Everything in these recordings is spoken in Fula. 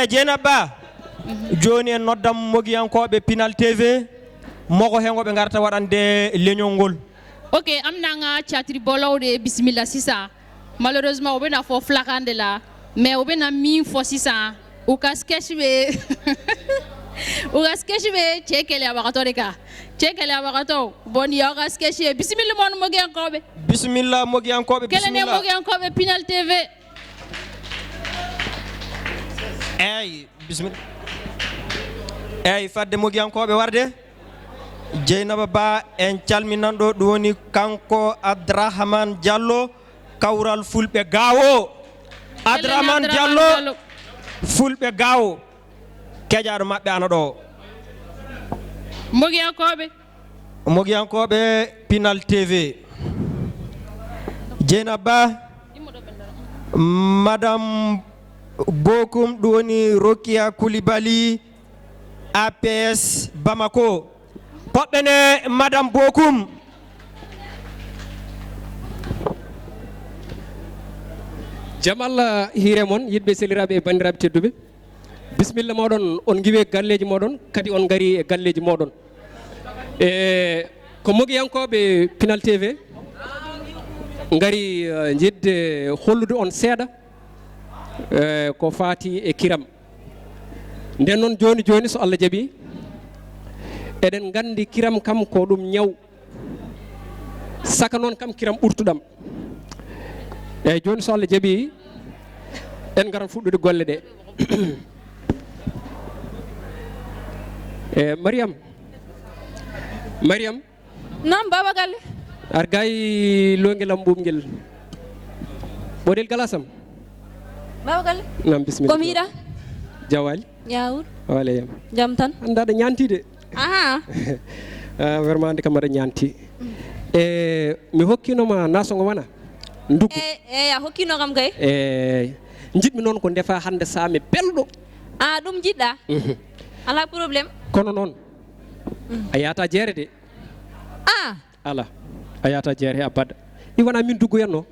Dieynaba joni en noddam mogiyankoɓe Pinal TV moko hen goɓe garta waɗande leñol ngol. Ok, am nanga chatri bolawde bismillah sisa. Malheureusement on bena fo flakande la mais on bena min fo sisa ou ka sketch be ou ka sketch be chekele abakato de ka chekele abakato bon yo ka sketch bismillah mon mogiyankoɓe bismillah mogiyankoɓe bismillah kele ne mogiyankoɓe Pinal TV eyi bismillah eyi fadde mogiyankoɓe warde Dieynaba Ba en calminanɗo ɗum woni kanko Abdrahmane Diallo kawral fulɓe gawo Abdrahmane Diallo fulɓe gawo keƴaɗo mabɓe ana ɗo mogiyankoɓe Pinal TV Dieynaba Ba madame Bokum ɗum woni Rokia Koulibaly APS Bamako poɓɓene madame Bokum jam Allah hiire moon yidɓe seliraɓe e bandiraɓe tedduɓe bisimilla moɗon on giwe galleji moɗon kadi on gari e galleji moɗon e ko mogiyankoɓe Pinal TV gari jidde hollude on seeɗa ko faati e kiram nden noon joni joni so Allah jaaɓi eɗen gandi kiram kam ko ɗum ñaw saka noon kam kiram ɓurtuɗam eyyi joni so Allah jaaɓi en garan fuɗɗude golle ɗe e Mariam nam baba galle ar gayi longuelam ɓuɓguel ɓoɗel galasam baba galle nam bisimilla ko miiɗa jawali yawur waleyam jam tan anda aɗa ñantide aha vraiment nde kam aɗa ñanti e mi hokkinoma nasogo wana nduggu eyi a hokkino kam kay e jiɗmi noon ko ndefa hande saami belɗo a ɗum jiɗɗa ala probléme kono noon a yata jeere de ala a yata jeere a badda ɗi wona min duggoyanno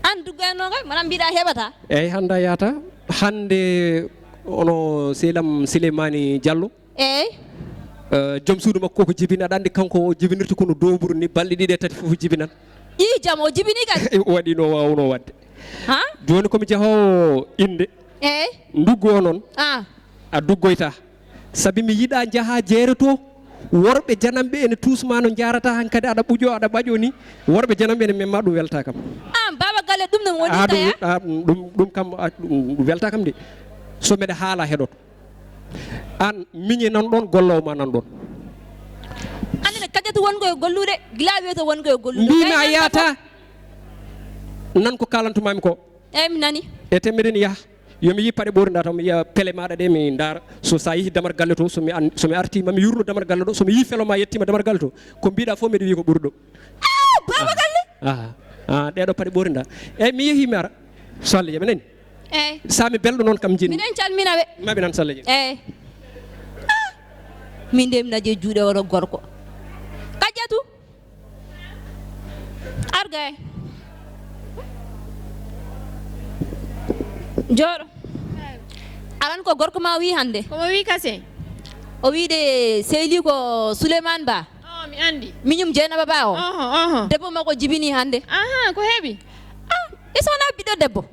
an duggoyanno kay manam mbiɗa heɓata eyyi hande a yata hande ono selam Souleymani Diallo eyyi joom suudu makko ko jibini aɗa andi kanko jibinirta kono domburu ni balɗe ɗiɗi e tati fof jibinat i jaam o jibini kadi waɗi no wawno wadde ha joni komi jahowo inde eyyi nduggu o noon a duggoyta saabi mi yiiɗa jaaha jeere to worɓe janamɓe ene tusma no jarata han kadi aɗa ɓuuƴo aɗa ɓaƴo ni worɓe janamɓe ene memma ɗum welta kam baba galle ɗum no woni taya ɗum kam ɗum welta kam de so mbeɗa haala heɗoto an miñe nan ɗon gollowo ma nan ɗon andene kadiata wonko e gollude gila wiyata wonko e gollude mbimi a yata nan ko kalantumami ko eyyi mi nani e temmeɗen yaha yomi yi paɗe ɓorida tan mi yiya pele maɗa ɗe mi daara so sa yeehi damar galle to somi arti mami yurno damar galle ɗo somi yi felo ma yettima damar galle to ko mbiɗa fof mbiɗa wi ko ɓurɗo baba galle ɗeɗo paɗe ɓorida eyyi mi yeehi mi ara so Allah jaɓi nani eyyi sami belɗo noon kam jinmi minen calminaɓe maɓe nan so Allah jaɓi eyyi min nde mi naje juuɗe oɗo gorko kajjatu arga e jooɗo alan ko gorko ma wi hande komo wi kase o wiide sehli ko Souleymane Ba mi andi miñum Dieynaba Ba o debbo makko jibini hande ko heeɓi isona ɓiɗɗo debbo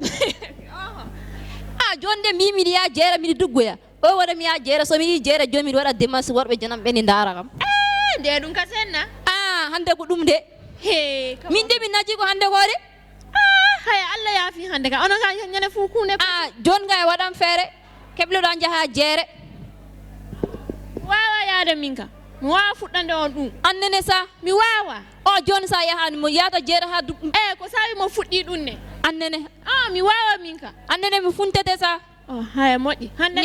joni nde mbimi miɗa ya jeera miɗa duggoya o waɗa mi ya jeera somi yi jeera joni miɗa waɗa démarche worɓe janam ɓe ni daara kam nde ɗum kasenna hande ko ɗum de min de mi naji ko hande ko de hay Allah yaafi hande ka onon ka ñande fuu kuune joni ga e waɗan feere keɓleɗo jaaha jeere wawa yaade min ka mi wawa fuɗɗande on ɗum annene sa mi wawa joni sa yahani mo yata jeere ha duɓɗum ko sawi mo fuɗɗi ɗum ne annene mi wawa min ka annene mi funtete sa haya moƴƴi hande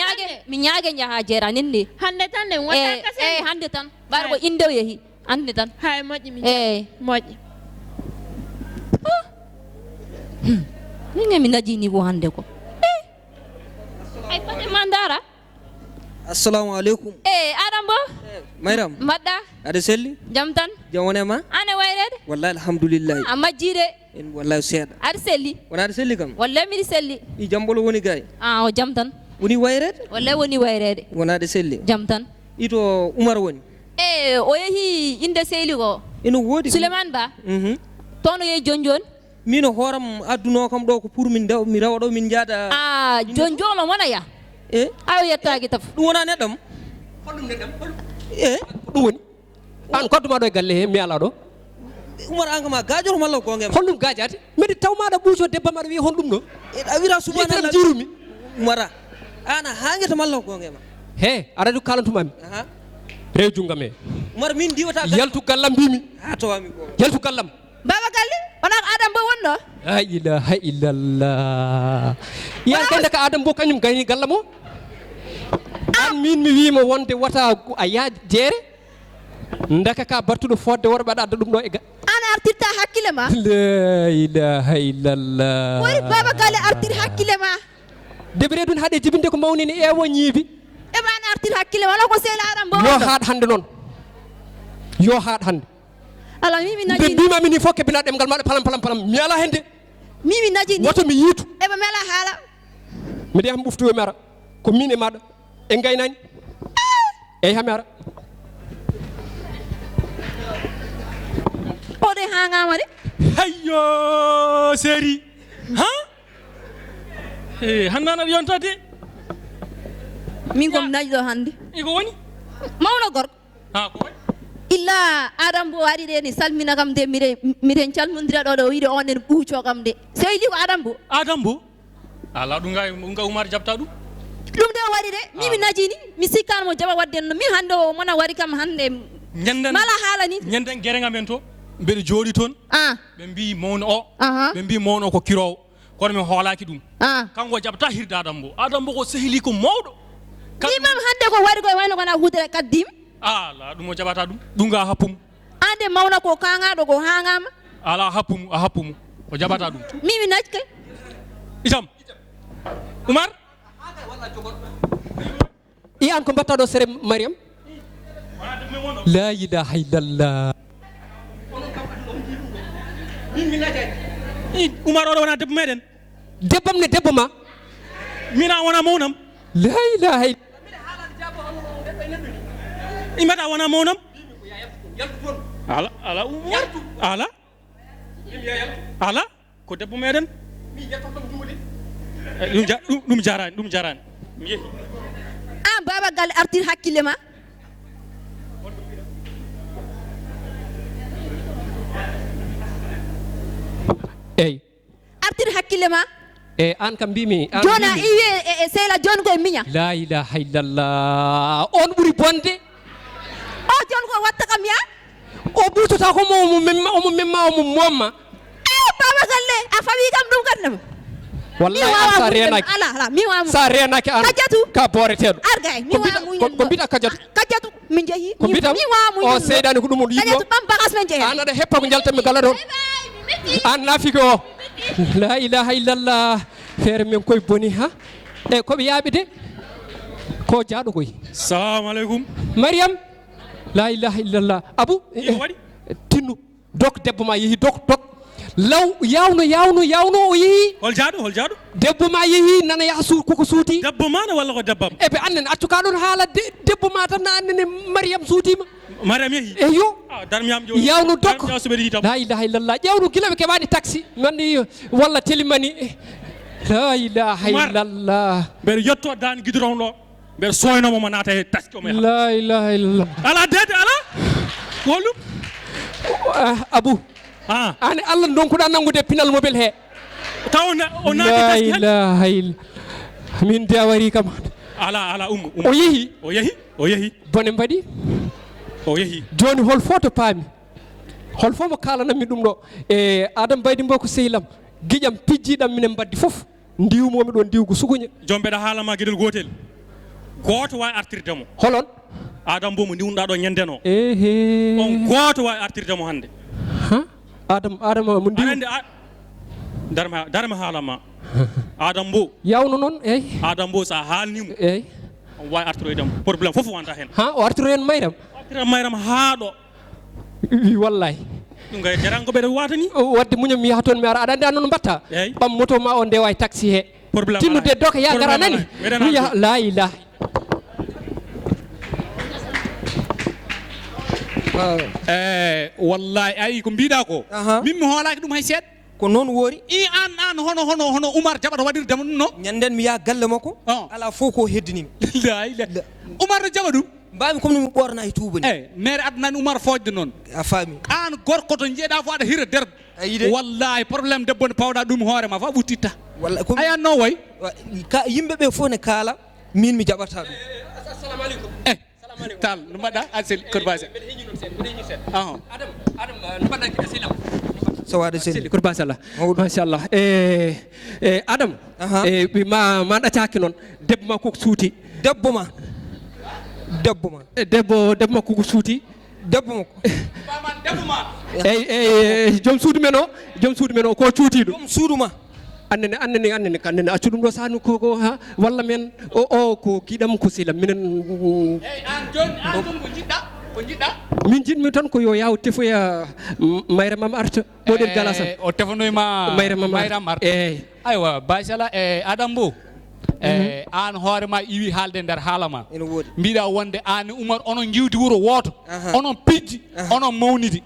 mi ñaage jaaha jeera ninde hande tan ne wonta kase hande tan ɓaɗa ko inde o yeehi hande tan haya moƴƴi mi moƴƴi min mi naji ni ko hande ko ay pate ma dara assalamu aleykum Adam bo Mayram mbaɗɗa aɗa selli jam tan jam wonema ane wayrede wallahi alhamdoulillahi a majjiɗe en wallahi seeɗa aɗa selli wona aɗa selli kam wallahi miɗa selli i jambolo woni gay o jam tan woni wayrede wallahi woni wayrede wonade selli jam tan ito Umar woni o yehi inde sehli ko ina woodi Souleymane Ba tono yehi jon mino hooram adduno kam ɗo ko pour min mi rawa ɗo min jaada jon o wona ya ayo yettaki taf ɗum wona neɗɗam hollum neɗɗam ɗum woni an kodduma ɗo e galle he mi ala ɗo Umar an kama gajoto malla ko gongue hollum gajade mbeɗa taw maɗa ɓuuco debba maɗa wiya honɗum ɗo a wira subhanallah jirumi Umara ana hangeta malla ko gongue ma he aɗa ɗum kalantumami rew junggam he Umar min diwata yaltu gallam mbimi ha tawami ko yaltu gallam baba galle wona ko Adam Bo wonɗo la ilaha illallah yan kende ko Adam Bo kañum gayni gallam o an min mi wima wonde wata a yaa jeere ndaka ka battuɗo fodde worɓe aɗa adda ɗum ɗo e ga an artirta hakkille ma la ilaha illallah wori baba galle artir hakkille ma debre ɗum haɗe jibinde ko mawni ne ewo ñiibi eɓa an artir hakkille wala ko sehla Adam Bo yo haaɗ hande noon yo haaɗ hande ala mimi ɓe naji mbimami ni fof kebbina ɗemgal maɗa palam mi ala hende mimi naji ni woto mi yiitu eɓa mi ala haala mbiɗa yaha mi ɓuftoyo mi ara ko min e maɗa en gaynani eyyi hami ara oɗo hangama de hayyo séri ha hannanaɗa yontade min komi naji ɗo hande iko woni mawno gorko ha ko woni illa Adam Bo waɗi de ni salmina kam de miren calmodira ɗo ɗo wiide on en ɓuuco kam de sehli ko Adam Bo Adam Bo ala ɗum ga Umar jabta ɗum ɗum de o waɗi de mimi najini mi sikkano mo jaɓa wadde no min hande o mona wari kam hande mala haala ni ñanden guerenga men to mbeɗa jooɗi toon ɓe mbi mawno o ɓe mbi mawno o ko kirowo kono min hoolaki ɗum kanko jaɓata hirde Adam Bo Adam Bo ko sehli ko mawɗo mbimam hande ko waɗi koye wayno kona hudere kaddim ala ɗum o jaɓata ɗum ga happumu ande mawna ko kangaɗo ko hangama ala a happumu o jaɓata ɗum mimi naji kay itam Umar i an ko mbatta ɗo sere Mariam la ilaha illallah Umar oɗo wona debbo meɗen debbam ne debbo ma mina wona mawnam la ilaha imata wona mawnam ala Umar ala ko debbo meɗen ɗum jarani mi yehi an baba galle artir hakkille ma eyyi artir hakkille ma e an kam mbimi joni a iwi e sehla joni koye miña la ilaha illallah on ɓuuri bonde o joni ko watta kam ya o ɓurtota ko omo memma omo momma baba galle a fawi kam ɗum gandam wallahi an sa renaki ala mi wama sa renaki an kajatu ka boreteɗo argay mi wama ko mbita kajatu min jeehi ko mbitam o seydani ko ɗum on yimɗo kajatu ɓam bagas men jeehi an aɗa heppa ko jaltanmi gala ɗon an nafiki o la ilaha illallah feere men koye boni ha e koɓe yaaɓe de ko jaaɗo koy salamu aleykum Mariam la ilaha illallah Abou waɗi tinnu dok debbo ma yeehi dok law yawno o yeehi hol jaaɗo debbo ma yeehi nana yaha koko suuti debbo ma ne walla ko debbam eɓe annen accu ka ɗon haala debbo ma tan na annene Mariam suutima Mariam yeehi eyo darmiyam joni yawno dok suɓeɗi hitam la ilaha illallah ƴewno gila ɓe keɓani taxi mandi walla telimani la ilaha illallah mbeɗa yetto dani guidron ɗo mbeɗa soynomo mo naata e taxi omo la ilaha illallah ala dede ala hollum Abou an Allah donkuɗa nangude pinal mobile he taw o naati la taxi ilaha illa min de a wari kam ala o yeehi bone mbaɗi o yeehi joni hol fo to paami hol fo mo kalanammi ɗum ɗo e Adam Baydy Mbow ko sehlam guiƴam pijjiɗam minen mbaddi foof ndiwmomi ɗo ndiwgo suguña joni mbeɗa haalama gueɗel gotel goto wawi artirdemo holon Adam Bo mo ndiwnoɗa ɗo ñanden o ehe on goto wawi artirdemo hande adama mo ndiw ande darma haalama Adam Bo yawno noon eyyi Adam Bo sa haalnimo eyyi on wawi artiroydemo probléme foof wonta hen o artiro hen Mayram Mayram haaɗo wi wallahi ɗum gay deranko ɓeɗe watani wadde muñam mi yaha toon mi ara aɗa andi an noon mbatta eyyi ɓam moto ma o ndewa e taxi he tinnude doka yagara nani wiya la ilaha wallahi ayi ko mbiɗa ko min mi hoolaki ɗum hay seeɗa ko noon woori I an hono Oumar jaɓata waɗirde ɗum no ñanden mi yaa galle makko ala fof ko heddinimi la ilaha Oumar no jaɓa ɗum mbami comme mi ɓorna e tuubani maire adnani Oumar fojde noon a faami an gorko to jeeɗa fo aɗa hira derɗo wallahi probléme debbo ne pawɗa ɗum hoorema fa ɓuttitta ayan no way yimɓe ɓe fof ne kaala min mi jaɓata ɗum assalamu aleykum tal no mbaɗɗa asel korbase adam no mbaɗɗa kiɗa selam so waɗa seli korbasalla machallah adam ma ɗacaki noon debbo ma koko suuti debbo ma debbo makko ko suuti debbo makko eyyi joom suudu men o ko cuutiɗo joom suudu ma annene accu ɗum ɗo sanu ko ha walla men o ko giɗam ko silam minen an joni ko jiɗɗa min jiɗmi tan ko yo yaw tefoya mayre mam arta ɓoɗel galasa o tefanoyma mayram arta eyyi aywa basala Adam Bo an hoorema iwi haalde nder haala ma mbiɗa wonde an Oumar onon jiwdi wuro woto onon pijji onon mawnidi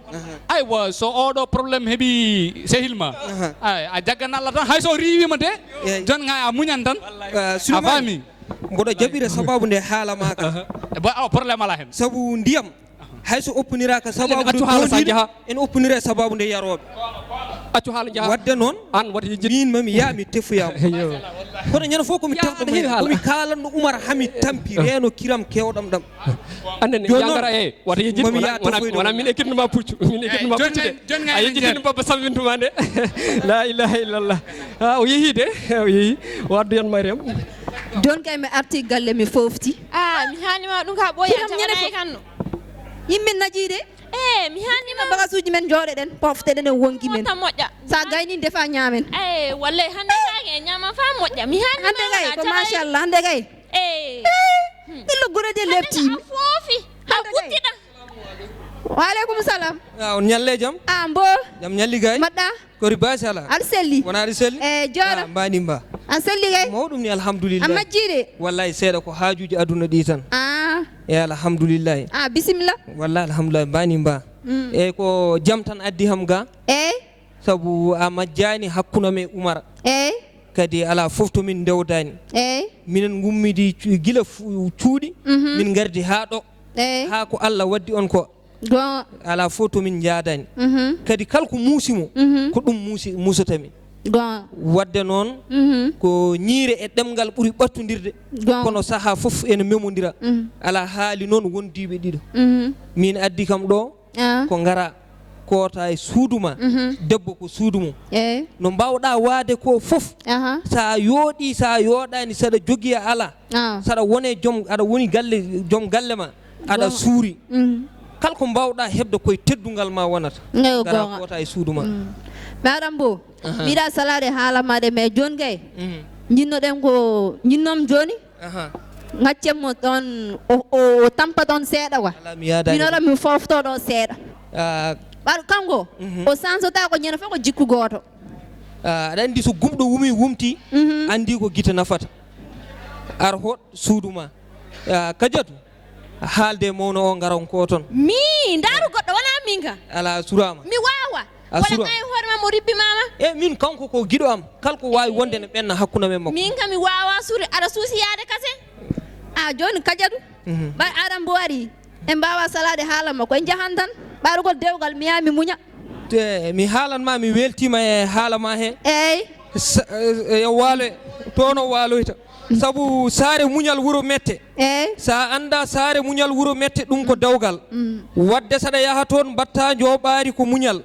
aywa so oɗo probléme heeɓi sehil ma a jaggan Allah tan hayso riwima de jon ga a muñan tan a faami mboɗo jaɓira sababu nde haala ma ka probléme ala hen sabu ndiyam hayso oppuniraka sababu en oppunira sababu nde yaroɓe accu haala jaha wadde noon an wata min mami yaa mi tefuyama kono ñande fof komi tefɗo komi kalanno Oumar hami tampi reno kiram kewɗam ɗam andene yagara wata yejjid wona min ekkitnoma puccu a yejjitini babba sambintuma nde la ilaha illallah o yeehi de o yeehi waddu yan Mariam joni kay mi arti galle mi fofti mi hanima ɗum ka ɓoyatamaɗa kanno yimɓe najiide mi hanima bagasuji men jooɗeɗen pofteɗen e wonki men moƴƴa sa gayni defa ñaamen wallay hande kake e ñama fa moƴƴa mi hanima hande kay ko machallah hande kay ɗillo gureje leptimi foofi ha guttiɗa waaleykum salam on ñalle jaam Mbo jaam ñalli gay mbaɗɗa kori basi ala aɗa selli wona aɗa selli jooɗo mbani mba an selli kay mawɗum ni alhamdulillah a majjiɗe wallahi seeɗa ko haajuji aduna ɗi tan e alhamdulillahi bisimilla wallahi alhamdulillah mbani mba eyyi ko jaam tan addi ham ga sabu a majjani hakkuno me Oumar kadi ala fof to min dewdani minen gummidi gila cuuɗi min gardi ha ɗo ha ko Allah waddi on ko ala fof to min jaadani kadi kala ko muusimo ko ɗum musatamin wadde noon ko ñiire e ɗemgal ɓuri ɓattodirde kono saaha fof ene memodira ala haali noon wondiɓe ɗiɗo min addi kam ɗo ko ngara koota e suudu ma debbo ko suudu mum no mbawɗa waade ko fof sa yooɗi sa yooɗani saɗa jogui a ala saɗa wone aɗa woni galle joom galle ma aɗa suuri kala ko mbawɗa hebde koye teddugal ma wonata ngara koota e suudu ma Madame Bo mbiɗa salade haala maɗe mais joni kay jinnoɗen ko jinnom joni gaccemmo ɗon o tampa ɗon seeɗa wa minoɗo mi fofto ɗo seeɗa ɓaɗo kanko o sansota ko ñande fof ko jikku goto aɗa andi so gumɗo wumti andi ko guite nafata ar hoɗ suudu ma kadiatu haalde mawno o garon ko toon mi ndaru goɗɗo wona min ka ala surama mi wawa wala kay hoorema mo ribbi mama min kanko ko giɗo am kala ko wawi wonde ne ɓenna hakkuno men makko min kam mi wawa suuri aɗa suusi yaade kase joni kadiatu ɓay Adam Bo ari en mbawa salade haala makko en jahan tan ɓaɗugol dewgal mi yaa mi muña mi haalanma mi weltima e haala ma he yo waalo toon o waaloyta sabu saare muñal wuro mette sa anda saare muñal wuro mette ɗum ko dewgal wadde saɗa yaha toon mbatta joɓaari ko muñal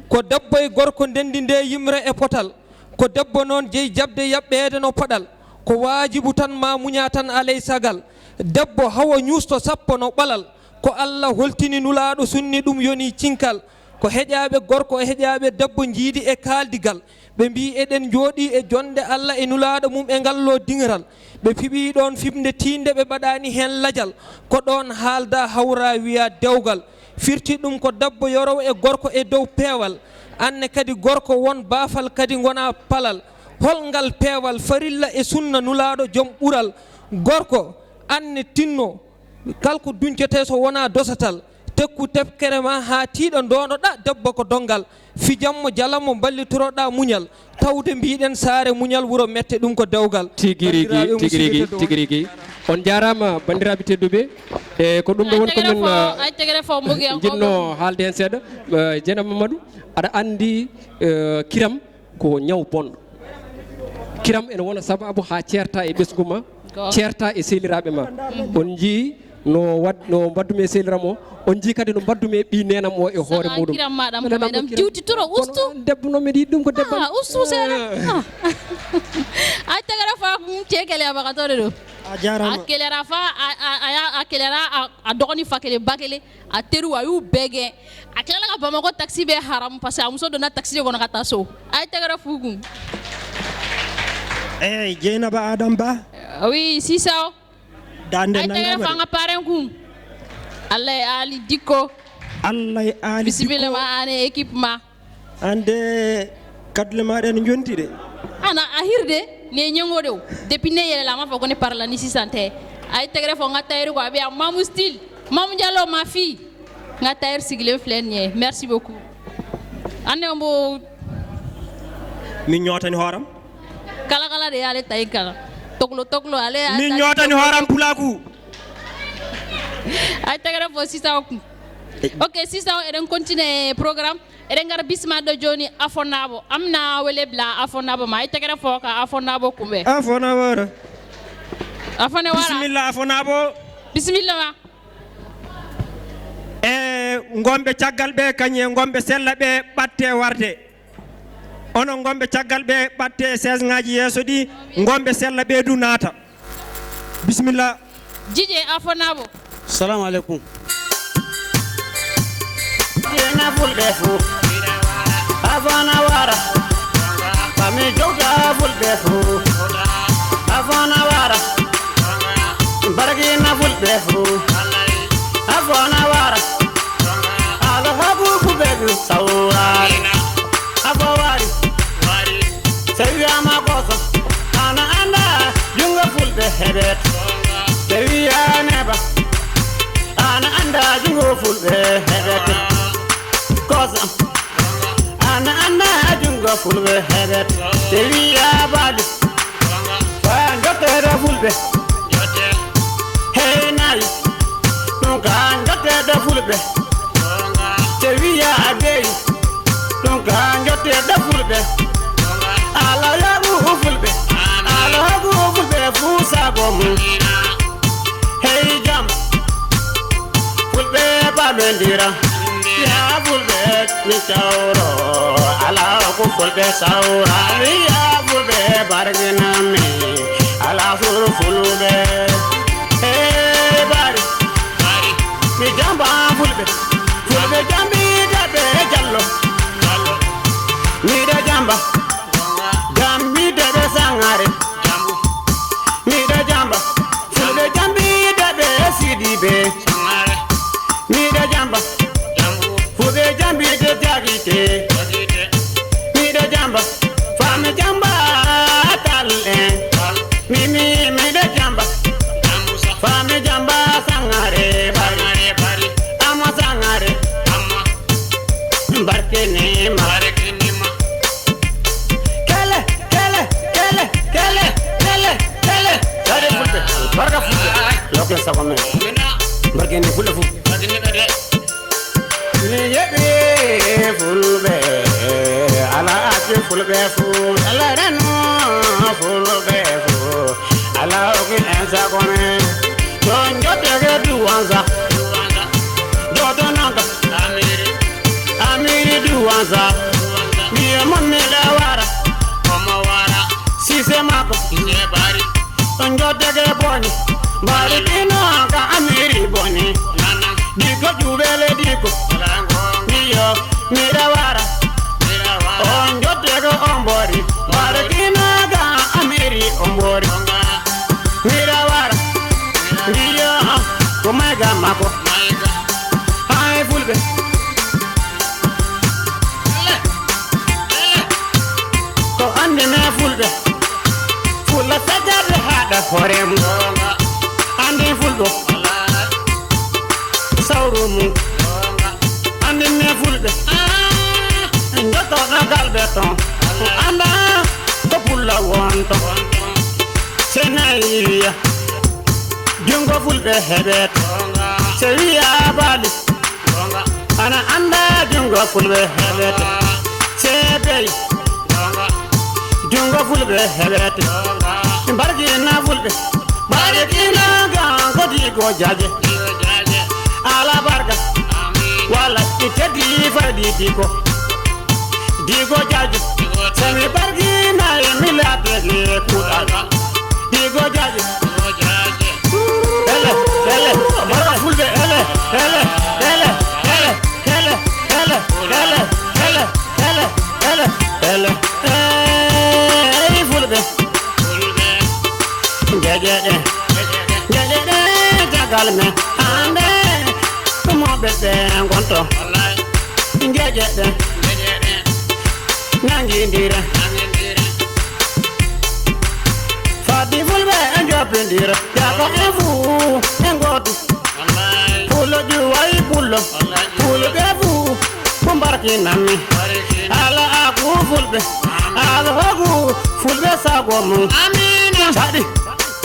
ko debbo e gorko ndendi nde yimre e potal ko debbo noon jeyi jabde yaɓɓede no paɗal ko waajibu tan ma muña tan alay sagal debbo hawa ñusto sappo no ɓalal ko Allah holtini nulaɗo sunni ɗum yoni cinkal ko heƴaɓe gorko e heƴaɓe debbo jiidi e kaldigal ɓe mbi eɗen jooɗi e jonde Allah e nulaɗo mum e ngallo dingiral ɓe piɓi ɗon fimde tinde ɓe mbaɗani hen ladial ko ɗon haalda hawra wiya dewgal firti ɗum ko debbo yorowo e gorko e dow peewal anne kadi gorko won baafal kadi gona palal holngal peewal farilla e sunna nulaaɗo joom ɓural gorko anne tinno kalko duncete so wona dosatal tekku tefkere ma ha tiiɗo ndonoɗa debbo ko dongal fijammo jalammo ballitoroɗa muñal tawde mbiɗen saare muñal wuro mette ɗum ko dewgal tigirigi on jarama bandiraɓe tedduɓe e ko ɗum ɗo won komin jinno haalde hen seeɗa Dieynaba Mamadou aɗa andi kiram ko ñaw bonɗo kiram ene wona sababu ha ceerta e ɓesgu ma ceerta e sehliraɓe ma on jii no mbaddumi e sehliram o on jii kadi no mbaddumi e ɓi nenam o e hoore muɗum debbo no mbiɗa yiɗi ɗum ko debbo ustu seeɗa a tagara fa cekele abakatore ɗo a kelera fa a kelera a dogoni fakele bakele a teru a y'u bɛɛ gɛn a tilala ka Bamako taxi bɛ haram parce que a muso donna taxi de kɔnɔ ka taa so a ye tagara fugun Dieynaba Adam Ba oui Sisao dande a ye tagara fa an ka parrain kun Allah ye Ali Dikko Allah ye Ali Dikko bisimilla ma ane équipe ma ande kadle maɗen jonti de ana a hirde ne ñango dew depuis ne yele la ma fa ko ne parla ni sisante ay tegre fo nga tayri ko abi mamu style mamu Diallo ma fille nga tayr sigle flenye merci beaucoup ande mbo min ñotani horam kala de ale tay kala toklo ale min ñotani horam pulaku ay tegre fo sisa ok sisa eden continue programme eden gar bisma do joni afonabo amna wele bla afonabo ma ay tegre fo ka afonabo kumbe afonabo bismillah afonabo bismillah ma ngombe caggal ɓe kañe ngombe sella ɓe ɓatte warde onon ngombe caggal ɓe ɓatte 16 ngaji yeso ɗi ngombe sella ɓe du naata bismillah jije afonabo assalamu alaikum Dina fulɓe fu afona wara fami jowta fulɓe fu afona wara bargina fulɓe fu afona wara ala habu kuɓeɓe sawrari afo wari sewiyama koso ana anda jungo fulɓe heɓet sewiya neba ana anda jungo fulɓe heɓet koso ana anda jungo fulɓe heɓet sewiya baali fa jottere fulɓe hey nayi ɗum ka jottede fulɓe sewiya abeyi ɗum ka jottede fulɓe ala yaɓu fulɓe ala haɓu fulɓe fuu sago mum hey jam fulɓe baɗodira ya fulɓe ni cawro ala ko fulɓe sawra ya fulɓe barginami ala sur fulɓe hey bari mi jamba fulɓe jambi daɓe jallo miɗa jamba jambi daɓe sangare miɗa jamba fulɓe jambi daɓe sidiɓe miɗa jamba fulɓe jambi de jagite miɗa jamba fami jamba talle miɗa jamba fami jamba sangare bari ama sangare barkenima kele dare fulɓe barka fulɓe lokle sago men barkeni fulɓe fu mi yeɓi fulɓe ala ati fulɓe fu ala reno fulɓe fu ala okin en sago men don jotege duwansa joto nanga amiri duwansa miye mamela wara sise mako on jotege boni bari dino ka amiri boni diko jubele diko miyo mira wara on jotege ombori bari dino ka amiri ombori mira wara miyo kumega mako hai fulɓe ko andi me fulɓe horem andi fulɓe sawrumu andi ne fulɓe jottoɗo galɓe ton anda ko pulla wonto senayi wiya jungo fulɓe heɓet se wiya baali ana anda jungo fulɓe heɓet se beyi jungo fulɓe heɓete barkina fulɓe barkina ganko digo jaje ala barka walla itedi fardi digo jaje sami barkina e milatele kuɗaɗa digo jaje ele barka fulɓe ele fulɓe jejeɗe jagal me ande moɓe ɓe gonto jejeɗe ñangidire fadi fulɓe e jopidire jako e fuu e gotu pulo ƴuwayi pullo ɓe fuu ko barkinanmi ala aku fulɓe ala hogu fulɓe sago mum saɗi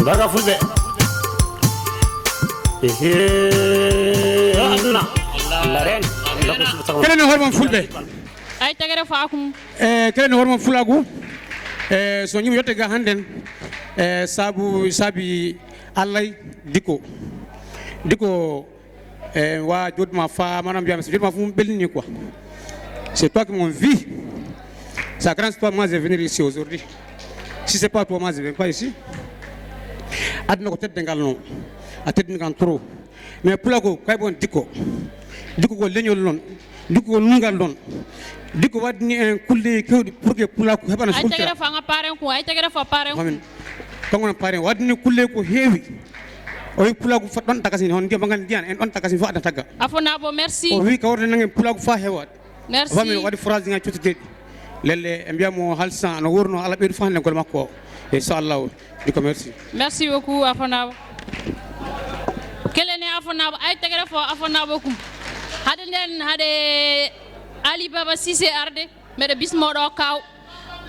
barka fulɓe aduna laren kelen hormon fulɓe ay tagare fakum kelen hormon fulagu so ñimi yotte ga hannden saabi allay dikko wa jodma fa manam biam c'est jodma fu belni quoi c'est toi qui m'en vie ça grâce toi moi je venir ici aujourd'hui si c'est pas toi moi je viens pas ici adna ko tedde ngal non a teddi ngal trop mais pulago kay bon dikko ko leñol non dikko ko nungal non dikko wadni en kulle kewdi pour que pulago hebana sulta ay tagare fa nga paren ko ay tagare fa paren ko amin kongon paren wadni kulle ko heewi o wi pulago fa don takasi hon ndiyam ngal ndiyan en on takasi fa adna tagga afona bo merci o wi kawrde nangen pulago fa hewat merci fami wadi phrase nga cotide lelle e mbiyamo halsan no wurno ala ɓeydu fa hande gol makko inchallah diko merci beaucoup afona kelene afona ay tagare fo afona beaucoup hade nden hade Ali Baba Cissé arde mede bismoɗo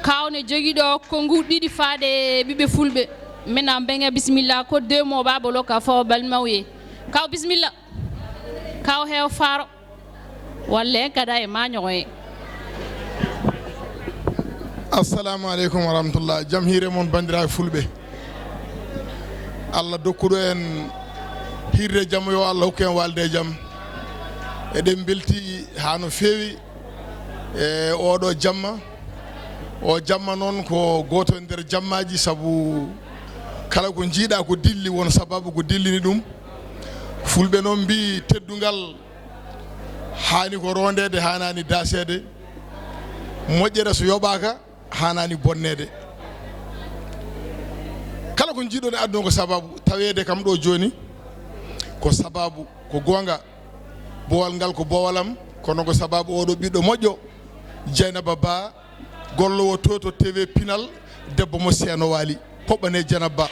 kawne jogui ɗo kongu ɗiɗi faade ɓiɓe fulɓe maintenant benga bismillah ko deux mo babolo ka fo balmawye kaw bismillah kaw hew faro walle kada e mañoye assalamu aleykum wa rahmatullah jam hiire mon bandiraɓe fulɓe Allah dokkuɗo en hirde jaam yo Allah hokku en walde e jaam eɗen belti ha no feewi e oɗo jamma o jamma noon ko goto e nder jammaji sabu kala ko jiiɗa ko dilli won sababu ko dillini ɗum fulɓe noon mbi teddungal hani ko rondede hanani dasede moƴƴere so yoɓaka hanani bonnede kala ko jiiɗon e aduna ko sababu tawede kam ɗo joni ko sababu ko gonga bowal ngal ko bowalam kono ko sababu oɗo ɓiɗɗo moƴƴo Dieynaba Ba gollowo to TV Pinal debbo mo seeno waali poɓɓane Dieynaba Ba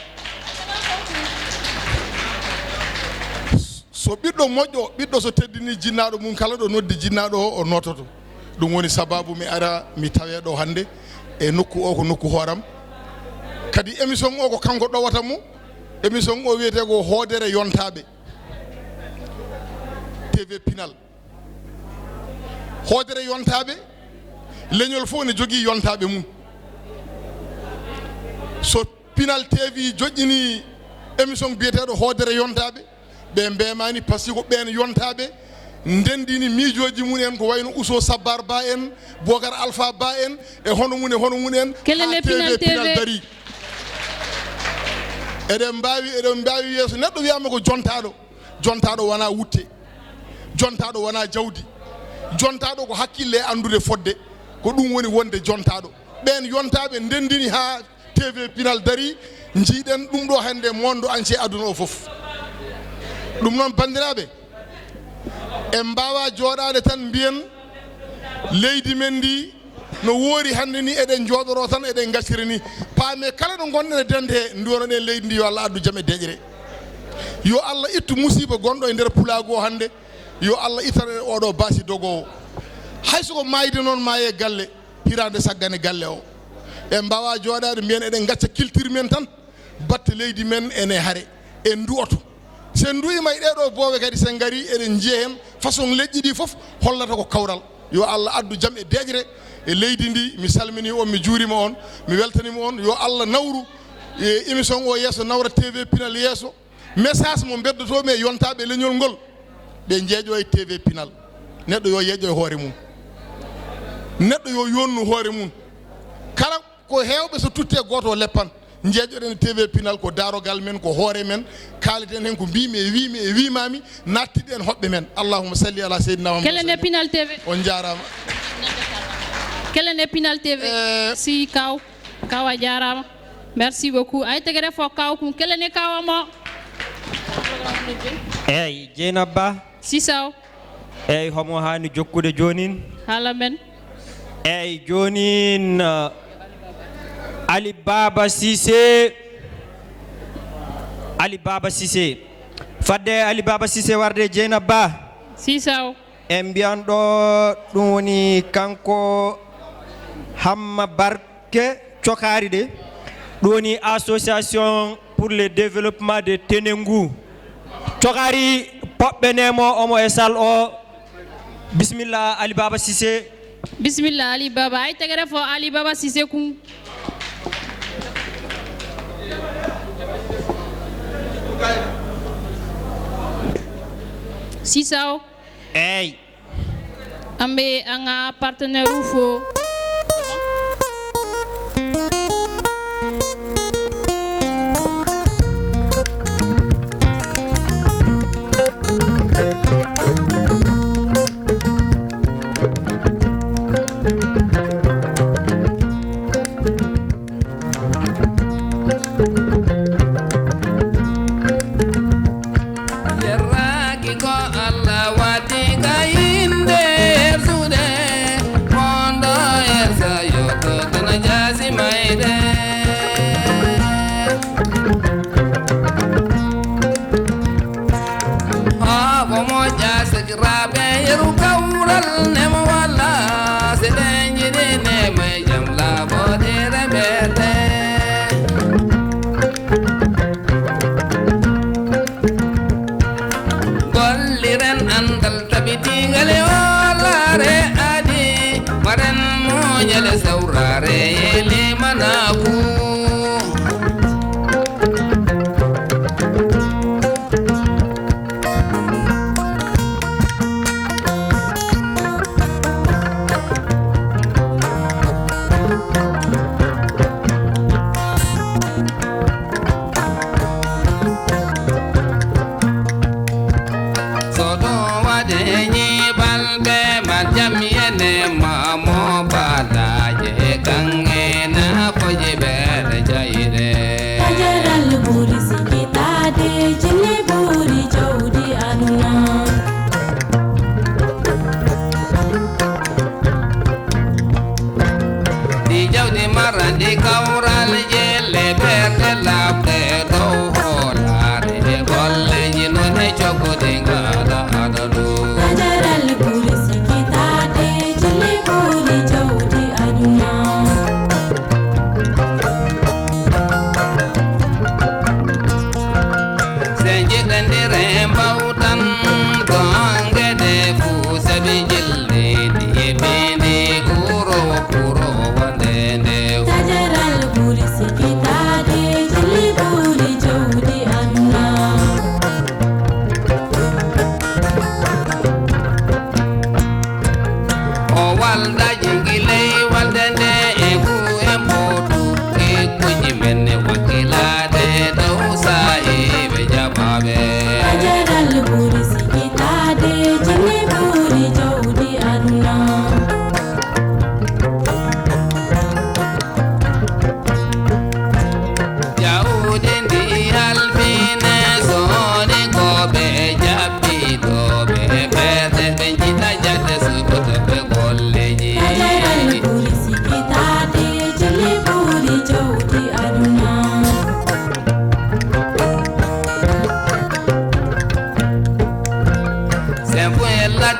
so ɓiɗɗo moƴƴo ɓiɗɗo so teddini jinnaɗo mum kala ɗo noddi jinnaɗo o nototo ɗum woni sababu mi ara mi tawe ɗo hande e nokku o ko nokku hooram kadi émission o ko kanko ɗowata mo émission o wiyete ko hoodere yontaɓe TV Pinal hoodere yontaɓe leñol fof ne jogui yontaɓe mum so Pinal TV joƴƴini émission biyeteɗo hoodere yontaɓe ɓe mbemani par ce que ko ɓen yontaɓe ndendini miijoji mumen ko wayno Ousso Sabbar Ba en Bocar Alpha Ba en e hono mun en Kelele Pinal Pinal dari eɗen mbawi yeeso neɗɗo wiyama ko jontaɗo wona wutte jontaɗo wona jawdi jontaɗo ko hakkille e andude fodde ko ɗum woni wonde jontaɗo ɓen yontaɓe ndendini ha TV Pinal dari jiiɗen ɗum ɗo hande monde entier aduna o foof ɗum noon bandiraɓe en mbawa jooɗade tan mbiyen leydi men ndi no woori hannde ni eɗen jooɗoro tan eɗen gacciri ni paame kala ɗo gonɗen e dende he nduwonoɗen leydi ndi yo Allah addu jam e deƴƴere yo Allah ittu musiba gonɗo e nder pulaago hannde yo Allah ittana en oɗo baasi dogowo hay soko mayde noon maaye galle hirande saggane galle o en mbawa jooɗade mbiyen eɗen gacca culture men tan batte leydi men ene haare en duwoto sen duwima e ɗeɗo booɓe kadi sen gari eɗen jiya hen façon leƴƴi ɗi foof hollata ko kawral yo Allah addu jam e deƴƴere e leydi ndi mi salmini on mi juurima on mi weltanima on yo Allah nawru e émission o yesso nawra TV Pinal yesso message mo beddotomi e yontaɓe leñol ngol ɓe jeeƴo e TV Pinal neɗɗo yo yeeƴo e hoore mum neɗɗo yo yonnu hoore mum kala ko hewɓe so tutte goto leppan jeeƴoɗen TV Pinal ko darogal men ko hoore men kaliten hen ko mbimi e wimi e wimami nattiɗen hoɓɓe men allahumma salli ala seydina Muhammad Kelene Pinal TV on jarama Kelene Pinal TV si kaw a jarama merci beaucoup ay tegere fo kaw kum kelene kawamo eyyi Dieynaba Sisaw eyyi homo hani jokkude jonin hala men eyyi jonin Ali Baba Cissé fadde Ali Baba Cissé warde Dieynaba Sisaw en mbiyan ɗo ɗum woni kanko Hamma Barke Cokari de ɗum woni association pour le développement de Tenengu Cokari poɓɓe nemo omo e sal o bismillah Ali Baba Cissé bismillah Ali Baba ay tegere fo Ali Baba Cissé kum Sisaw eyyi ambe anga partenaire ufo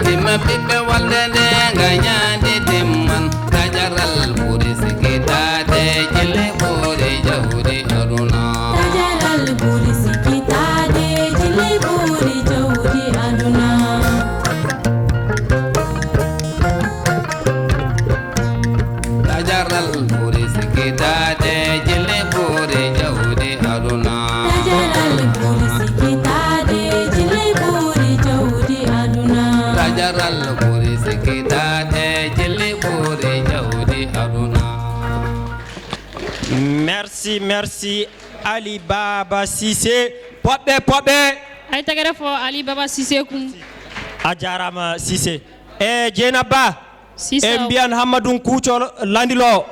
Tima pipe walde de ganyandi timman tajaral buri sikita de jile buri jawdi aduna tajaral buri sikita de jile buri jawdi aduna tajaral buri sikita de jile buri jawdi aduna tajaral buri sikita de jile buri jawdi aduna tajaral buri sikita de jile buri jawdi aduna. Merci Ali Baba Cissé poɓɓe ay tagare fo Ali Baba Cissé kum a jarama Cissé e Dieynaba e mbiyan Hammadou Kouthio landilo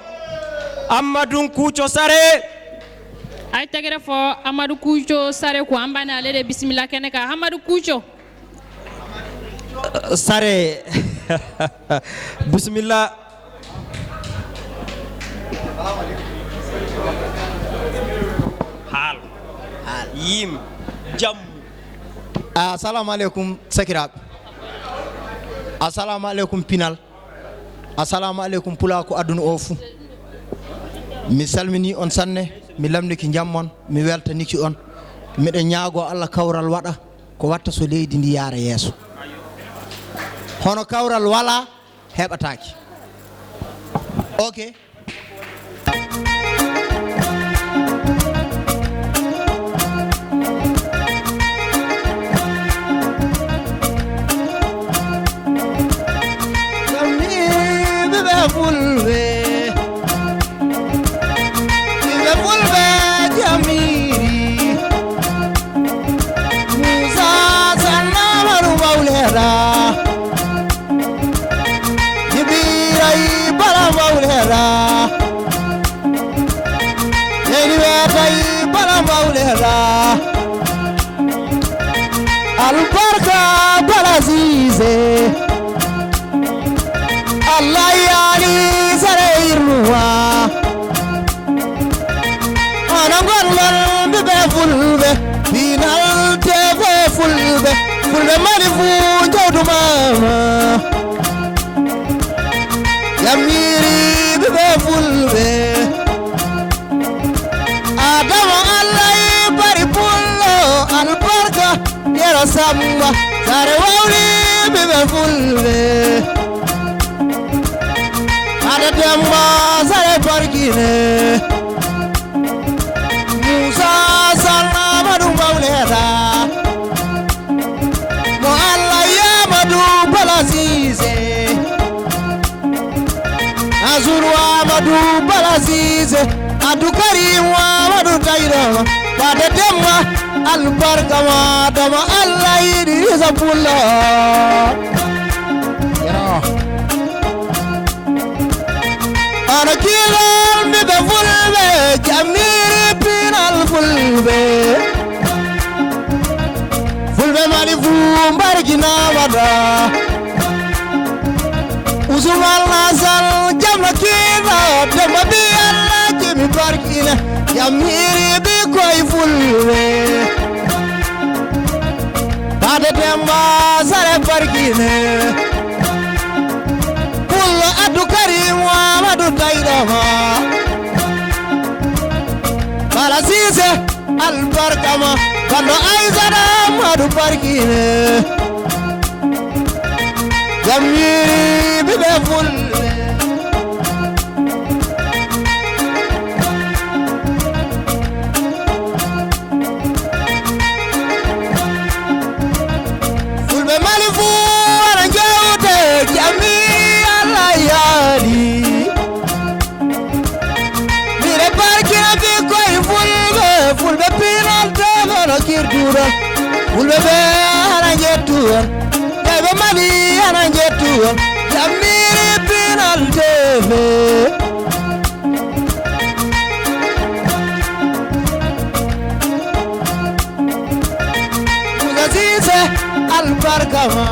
Hammadou Kouthio Sare ay tagare fo Amadou Kouthio Sare ko ambane alede bismillah kene ka Amadou Kouthio Sare bismillah hal yim jam assalamu alaikum sakirab assalamu alaikum pinal assalamu alaikum pula ko aduna o fu mi salmini on sanne mi lamdiki jammon mi weltaniki on miɗo ñaago Allah kawral waɗa ko watta so leydi ndi yaara yeeso hono kawral wala heɓataki ok fulbe jamiri musa sanamaru maulera jibirai bala maulera yeniwetai bala maulera albarka bala zize Allah yani sare irwa anangol be fulbe final teve fulbe mari fu jawdu mama yamiri be fulbe adama Allah bari pullo albarka yara samba sare wawli be fulbe ada demba sare barkine musa sanamadu maulera mo Allah yamadu balasize azuru amadu balasize adu karim amadu tayrama ada demba albarka ma dama Allah yidi zabulla ana kilal mi be fulbe jamiri pinal fulbe mani fu mbargina wada usumal nasal jamna kina dama bi Allah jemi barkina jamiri bi koy fulbe pada demba sare barkina pulla adu karim wa madu taydama bala sise albarkama kando aizada madu barkine jamiri bibe fulbe fulbe mali fu ana jawte jamiri Allah yadi mire barkina bi koy fulbe pinal tevano kirdura fulbe be ana jettuwa bebe mali ana jettuwa jamiri pinal teve mugazise albarkama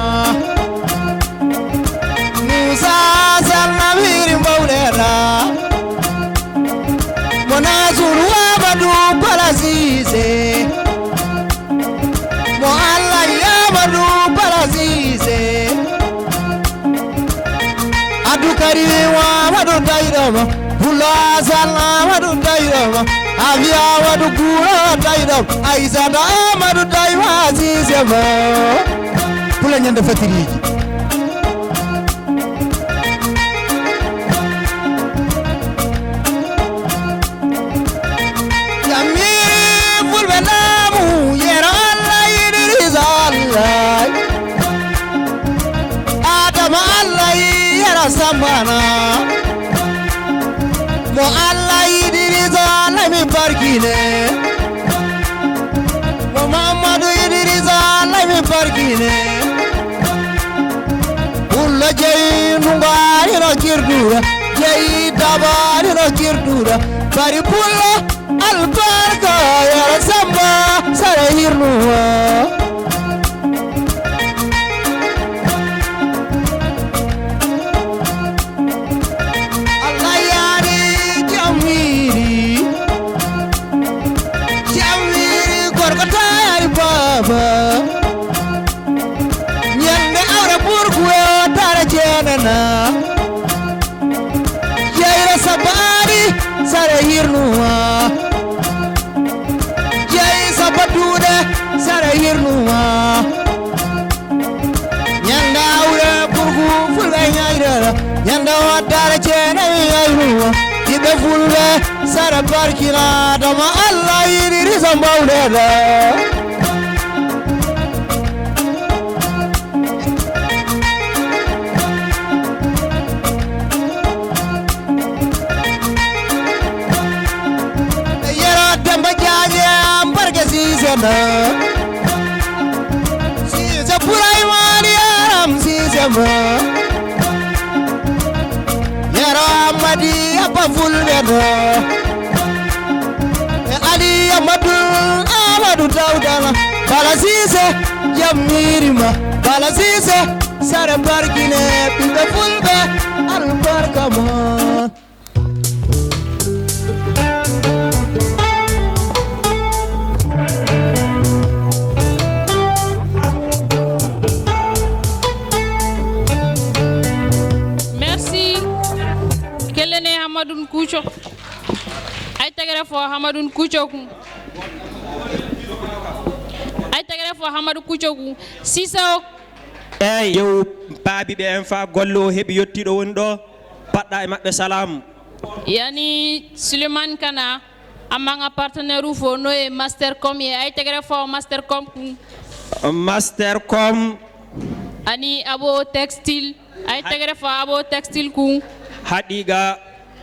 musa salnamiri maulera monazuru amadu balasize mo Allah yamadu balasize Abdou Karim Amadou Taydama Boulasal Amadou Taydama Afia Amadou Goura Taydama Aïssata Amadou Tayma Sisema Pula ñande fatiriji Sambana mo Allah Idrisa lami barkine mo Mamadou Idrisa lami barkine ulla jey nungari no kirdura jey dabari no kirdura bari pulla albarka ya samba sare hirnuwa Nyande awra burgwe tara jenana Jaira sabari sare hirnuwa Jai sabadude sare hirnuwa Nyande awra burgu fulbe nyaira Nyande tara jenana hirnuwa Ibe fulbe sare barkina dama Allah Idrisa mawleda Sisa purai Mariam sisema Yara Amadi apa fulbeda Ali Amadou Daudala Bala sise Yamirima Bala sise Sare barkine Bibe fulbe Albarkama Hamadou Koucho ay tegere fo Hamadou Koucho ku ay tegere fo Hamadou Koucho ku Sisaw eyi yow baabi ɓe en fa golle o heɓi yettiɗo woni ɗo paɗɗa e maɓɓe salam yani Suleiman Kana amanga partenaire u fo no e Mastercom ye ay tegere fo Mastercom ku Mastercom ani abo textile ay tegere fo abo textile ku haɗiga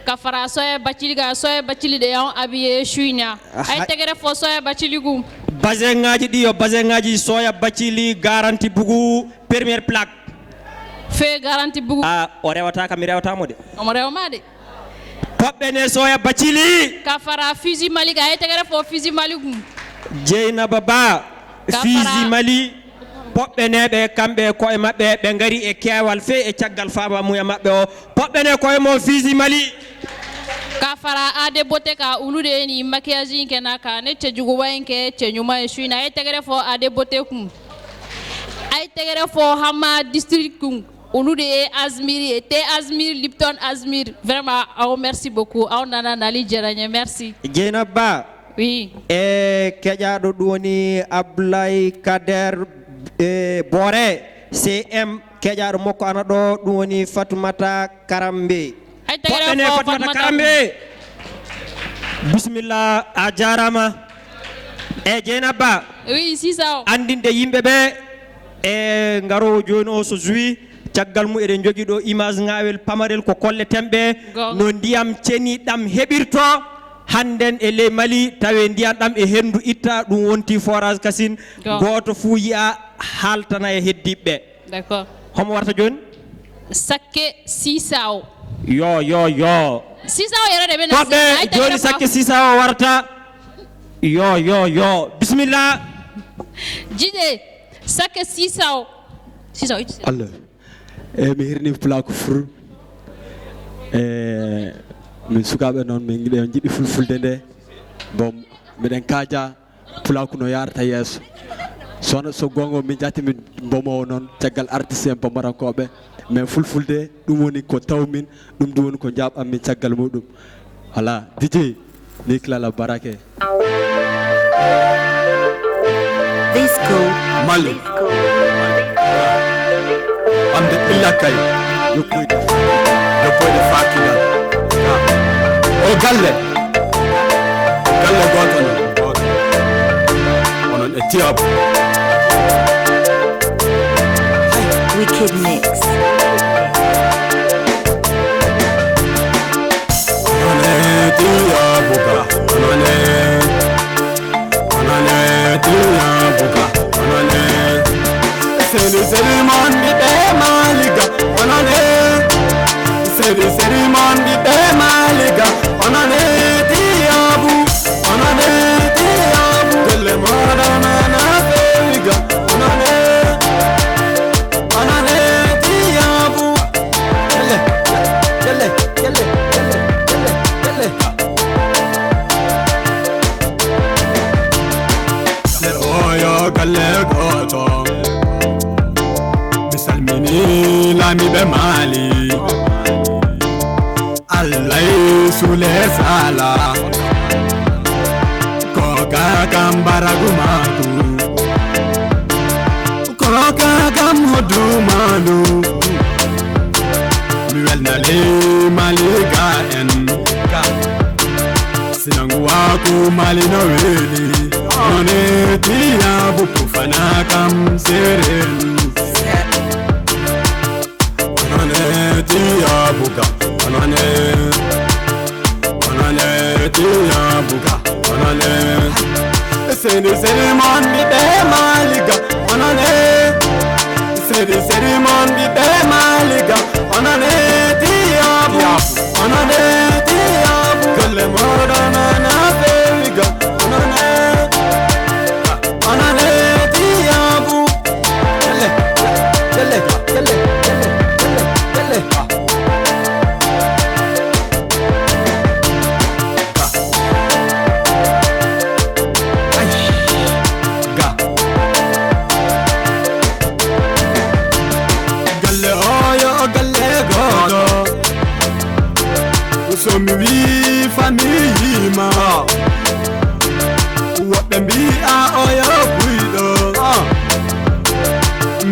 kafara soye bacili de yon abiye shuina ay tegere fo soye bacili gu basin ngaji ɗi yo basin ngaji soya bacili garanti bugu première plaque fe garanti bugu o rewata kam mi rewatamo de omo rewma de toɓɓe ne soya bacili kafara fusi mali ga ay tegere fo fusi mali gu Jeynaba Ba fusi mali poɓɓe neɓe kamɓe koye maɓɓe ɓe gari e kewal fe e caggal faba muya maɓɓe o poɓɓe ne koye mo fusi mali ka fara ade bote ka ulude ni maquillage ke na ka ne cejugo wayenke cenyuma e shuina ay tegere fo ade bote kum ay tegere fo hama district kum ulude Azmir et Azmir Lipton Azmir vraiment aw merci beaucoup aw nana nali jeranye merci Jeynaba Ba oui e keƴaɗo ɗum woni Abdoulaye Kader Bore CM keƴaɗo makko ana ɗo ɗum woni Fatoumata Karambe poɓɓene Fatoumata Karambe bisimilla a jarama e Jeynaba Ba oui Sisaw andinde yimɓe ɓe e ngaro joni o so juwi caggal mu eɗen jogui ɗo image ngawel pamarel ko kolle temɓe no ndiyam ceniɗam heɓirto handen e ley Mali tawe ndiyam ɗam e hendu itta ɗum wonti forage Kassine goto fuu yiya haltana e heddiɓe d'accord homo warta joni Sakke Sisaw yo Sisaw yerode ɓe toɓɓe joni Sakke Sisaw warta yo bisimilla jide Sakke Sisaw Allah mi hirni pulako fur min sukaɓe noon min jiɗi fulfulde nde bon miɗen kaaja pulaku no yarata yeeso so gongo min jati min bomo non tagal artiste en bamarankoɓe mais fulfulde ɗum woni ko tawmin ɗum ɗum woni ko jaɓam min caggal muɗum voilà DJ ni klala barake Disco Mali ande illa kay yoppoyde fakina o galle goto onon e tiyab Wicked Mix Seri man di be maliga onane seri man di be maliga onane tiabu gele marana na feliga onane tiabu gele oyo gele goto Salmini lami be mali Allah sule sala koka kambara gumatu koka kamudu malu miwel nale maliga en sinangu waku mali no weli one tiya buku fana kam serelu tiya buka onane tiya buka onane seri man di be maliga onane seri man di be maliga onane tiya kale marana na feliga onane tiya bu kale so mi wi famille ma woɓɓe mbi'a oyo buyɗo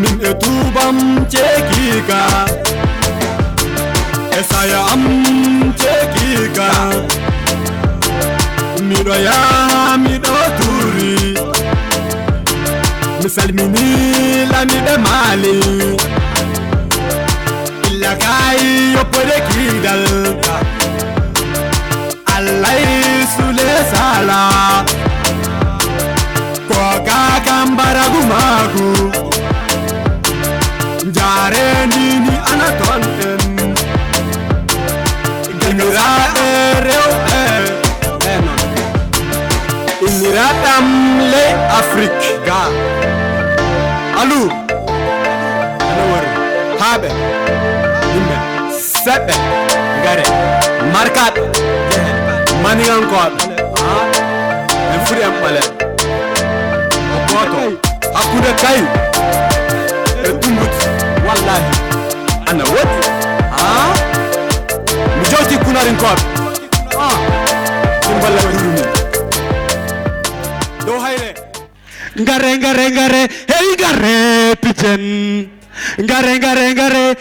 min e tubam cekika e saya am cekika miɗo yaha miɗo turi mi salmini lamiɓe maali illa kay yoppode kiidal Allah sule sala koka kambara gumagu jare nini anatonten genira rew inira tamle Afrique ga alu anawar habe imbe sebe gare markat Maningan kod, enfuri ampale. Okoto, aku dah kayu. Tumbut, wallahi. Ana wati, mujoti kunarin kod. Timbala durumi. Dohaire. Ngare, hey ngare pigeon. Ngare,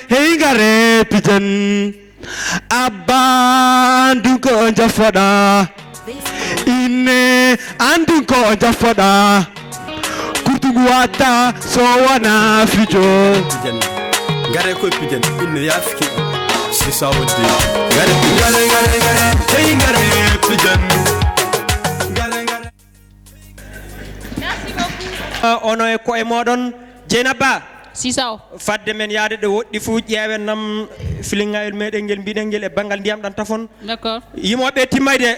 hey ngare pigeon. Abandu ko jafada ine andu ko jafada kutugu wata so wana fijo gare ko pijen inne yafiki si sawdi gare hey gare pijen ono e ko e modon Jenaba Sisaw fadde men yaade de woddi fu ƴeewen nam filingayel meɗen ngel mbiɗen ngel e bangal ndiyam ɗan tafon d'accord yimoɓe timmayde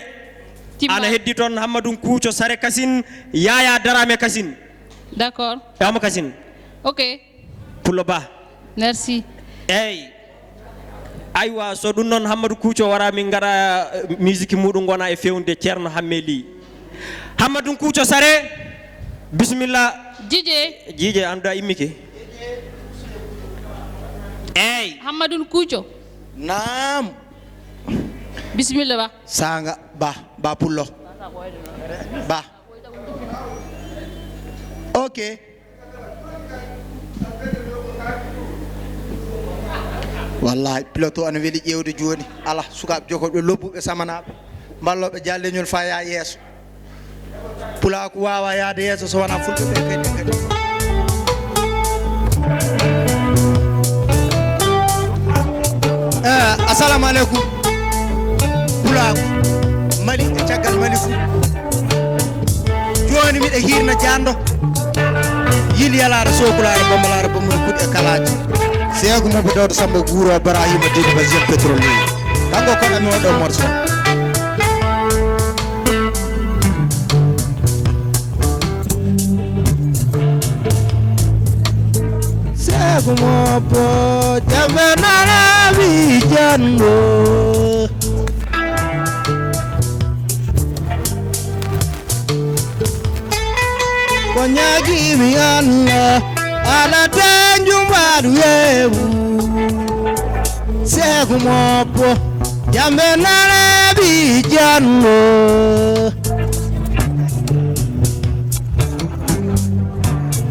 ana heddi toon Hammadou Kouthio Sare Kasine Yaya Darame Kasine d'accord Yama Kasine ok Pullo Ba merci eyyi aywa so ɗum noon Hammadou Kouthio wara min gara musique muɗum gona e fewnude ceerno Hammeli Hammadou Kouthio Sare bismillah jije anda imike Hamadun Kucho Naam. Bismillah ba. Sanga ba pullo. Ba. Okay. Wallahi piloto an weli ƴewde joni ala sukaɓe jogoɓe lobbuɓe samanaɓe balloɓe jalleñol fa ya yeeso pulaku wawa yaade yeeso so wona fulɓe ɓe kadi assalamu aleykum pulaku mali e caggal mali fu joni miɗe hirna jando yil yalare sokulaare bombalaare bombol kuɗe kalaji seego mo Dawda Samba Guro Ibrahima Dini Bazir Petrol kanko ko ami oɗo morso seego mo bo jambe nana wi jango ko ñaagi mi Allah ala tanjumbaɗu yewu seegu moppo jambe nane bi jango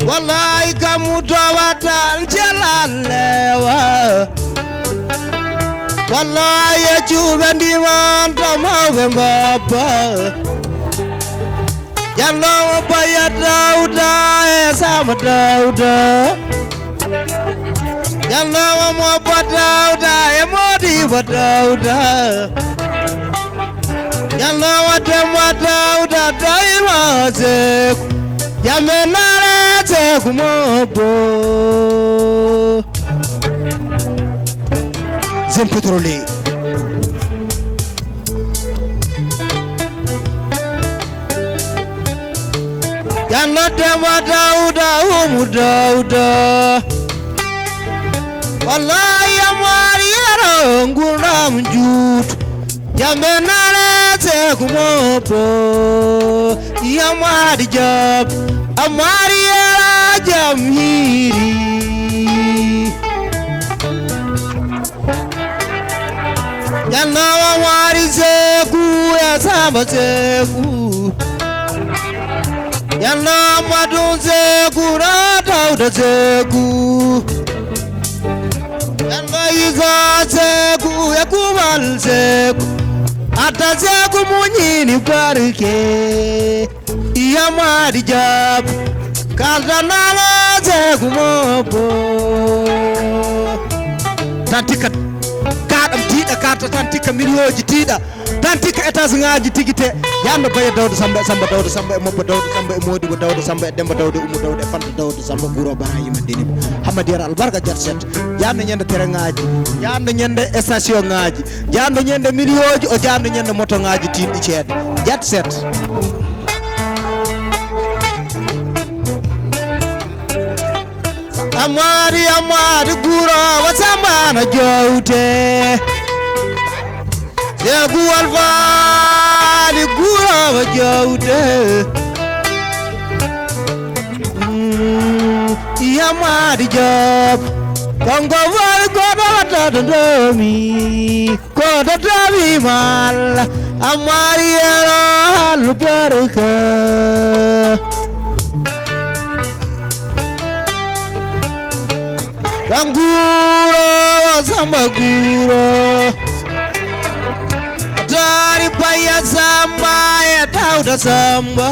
wallahi kamu towatan celallewa wallahi e cuuɓe ndiman to mawɓe mbabba Jallo baya Dawda e sama Dawda Jallo mo ba Dawda e modi ba Dawda Jallo de ma Dawda dai ma se Yamenare te kumo bo Zem petroli Yalla dema Dawda umu Dawda Wallahi amari yaro nguram jut Yamenare te kumopo Yamari jab Amari yara jamhiri Yalla amari zeku ya samba zeku Yalla madu zeku na Dawda zeku Yalla iza zeku ya kumal zeku Ata zeku munyini barke Iya madi jab Kalda nala zeku mopo Tantika kaɗam tiiɗa karta tantika milioji tiiɗa tantika étage ngaji tigite yando baye Dawda Samba Dawda Samba e mobba Dawda Samba e Modibo Dawda Samba e Demba Dawda Umu Dawda e Fanta Dawda Samba Guro Ibrahima Dini Hamadi Yara albarka jet set yando ñande tere ngaji yando ñande station ngaji yando ñande milioji o yando ñande moto ngaji tiiɗi ceede jet set Amari Guro Wasambana Jowte Seegu Alfaali Guro Jowte Yamadi Job Kongo Wal Godo Wata Domi Godo Domi Mal Amari Yaro Albarka Guro Samba Guro Dari Baya Samba ya Dawda Samba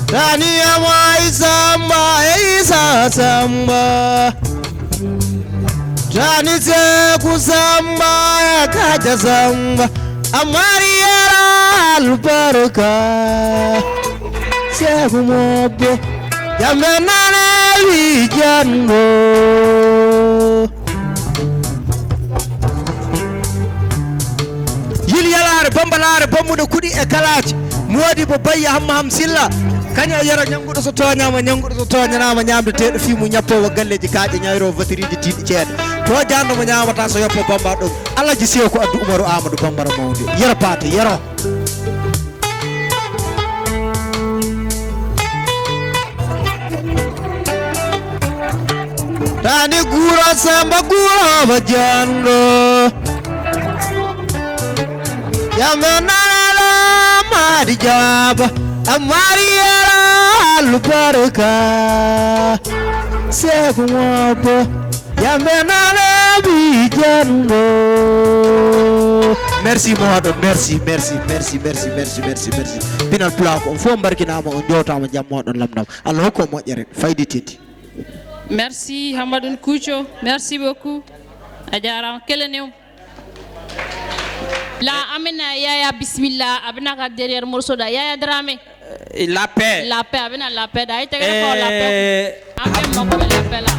Dani Amai Samba Isa Samba Dani Zeku Samba ya Kaja Samba Amari Yara Albarka Zeku Mobo Yamenane Jango Yil yalare bambalare bamude kudi e kalaji Modibo Bayya Hamma Hamsilla kanya yara nyangudo so toñama nyangudo so toñanama nyamde tedo fimu nyappo galleji kaaje nyayro vatiriji tiidi ceede to jando mo nyamata so yoppo bamba do alaji sew ko addu Umaru Amadou Bambara mawde yero paate yero Tani gura samba gura bajando Yamanala mari jaba Amariara lubaraka Seku wapo Yamanala bijando Merci Mohamed, merci. Pinal plak on fo barkinama on jotama jammo don lamdam. Allah hokko mojjere faydi titi. Merci Hamadou Koucho, merci beaucoup. Adjara Kelenew. La amena yaya bismillah abina ka derrière morceau da yaya Dramé. La paix. La paix abina la paix da ite ko la paix. Amem mako la paix la.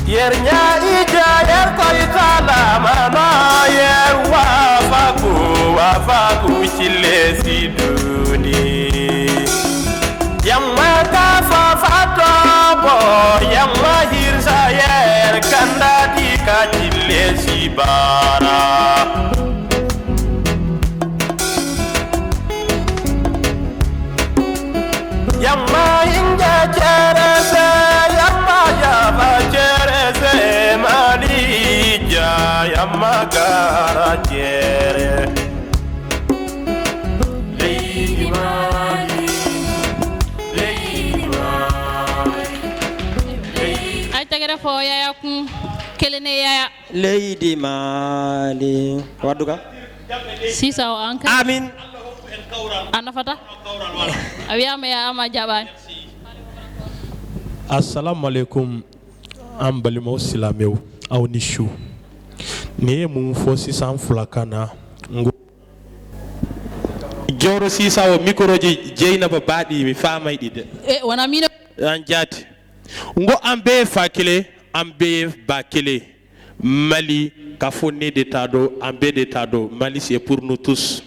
Yernya ija yer koy kala mana yer wafa wafa kuchile siduni yamma ta fa fatobo yamma hirsa yer kandati kachile sibara yamma inja cherese yamma yaba cherese malija yamma gara chere Lady Mali Lady Mali ay tagara fo yaya kun kelene yaya Lady Mali waduga sisa o anka amin anafata awiyama ya ama jabani assalamu alaikum an balimaw silamɛw aw ni su ni ye mun fɔ sisan fulakana ngo joro sisa o mikroji jeynaba baadi mi famay dide wana mina an jati ngo an be fa kele an be ba kele Mali ka fonni de tado an be de tado Mali c'est pour nous tous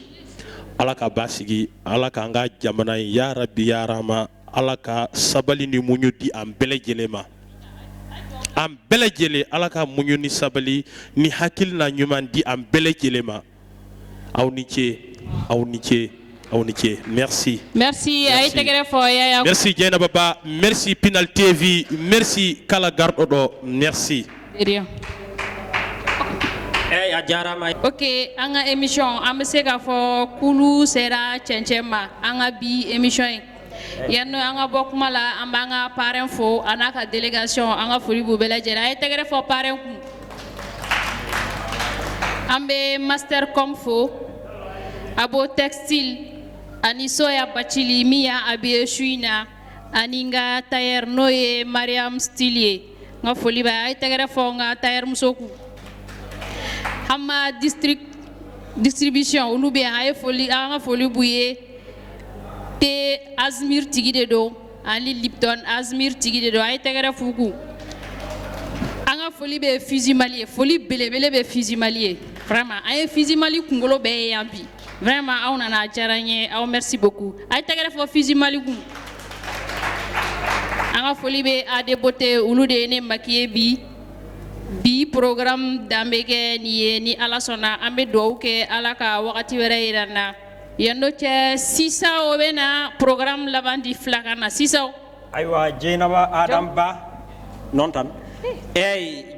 ala ka basigi ala ka anga jamana ya rabbi ya rama ala ka sabali ni muñu di am bele jelema am bele jele ala ka muñu ni sabali ni hakil na ñuman di am bele jelema aw ni ci merci ay tegere fo yaya merci Dieynaba Ba merci Pinal TV merci kala gardo do merci a jarama ok anga émission am sega fo kulu sera cencema anga bi émission yanno anga bokmala ambanga parent fo anaka délégation anga furi bu bela jera ay tegere fo parent ku ambe master com fo abo textile ani soya bachili mia abe shuina aninga tayer noye Mariam Stilier nga foli ba ay tegere fo nga tayer musoku Hama distribution ulu be ay foli anga foli buye te Azmir tigide do ali Lipton Azmir tigide do ay tegere fuku anga foli be fusil malier foli belebele be fusil malier vraiment ay fusil mali kungolo be yambi vraiment aw nana jaranye aw merci beaucoup ay tegere fo fusil mali kum anga foli be ade bote ulu de ne makiye bi programme dambeke ni ala sona ambe do ke ala ka wakati wera irana yando che sisa obena programme lavandi flakana sisa aywa Dieynaba Adam Ba non tan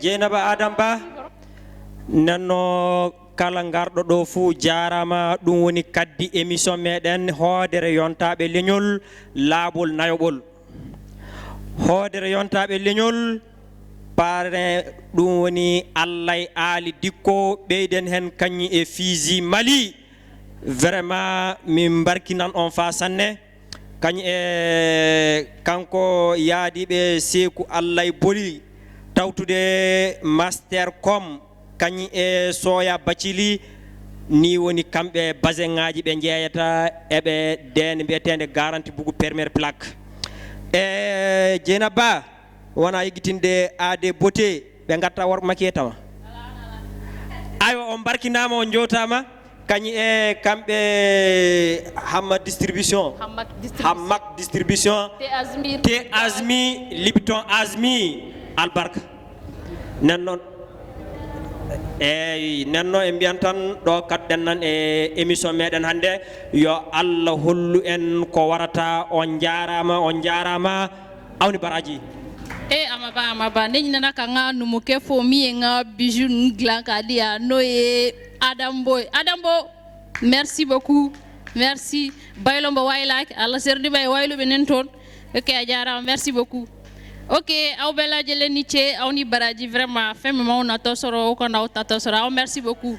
Dieynaba Adam Ba nanno kala gardo do fu jarama dum woni kaddi émission meden hoodere yontabe leñol labol nayobol hoodere yontabe leñol pare dum woni Allah ali dikko beyden hen kanyi e fiisi Mali vraiment min barkinan on fa sanne kanyi e kanko yaadi be seku Allah boli tawtude master com kanyi e soya bacili ni woni kambe bazengaji be jeeyata ebe den betende garantie bugu permer plaque Dieynaba wana yigitinde ade beauté be gatta wor maketama aywa on barkinama on jotama kany e kambe Hamad distribution te Azmi Lipton Azmi albarka nannon nanno e mbiyantan do kadden nan e émission meden hande yo Allah hollu en ko warata on jarama awni baraji amaba ne nyina ka nga numuke fo mi nga bijou nglan ka dia noye Adambo merci beaucoup merci baylombo waylak Allah serdi bay waylo benen ton ok ajara merci beaucoup ok aw bela jele ni che awni baraji vraiment femme mo na to soro ko na to soro merci beaucoup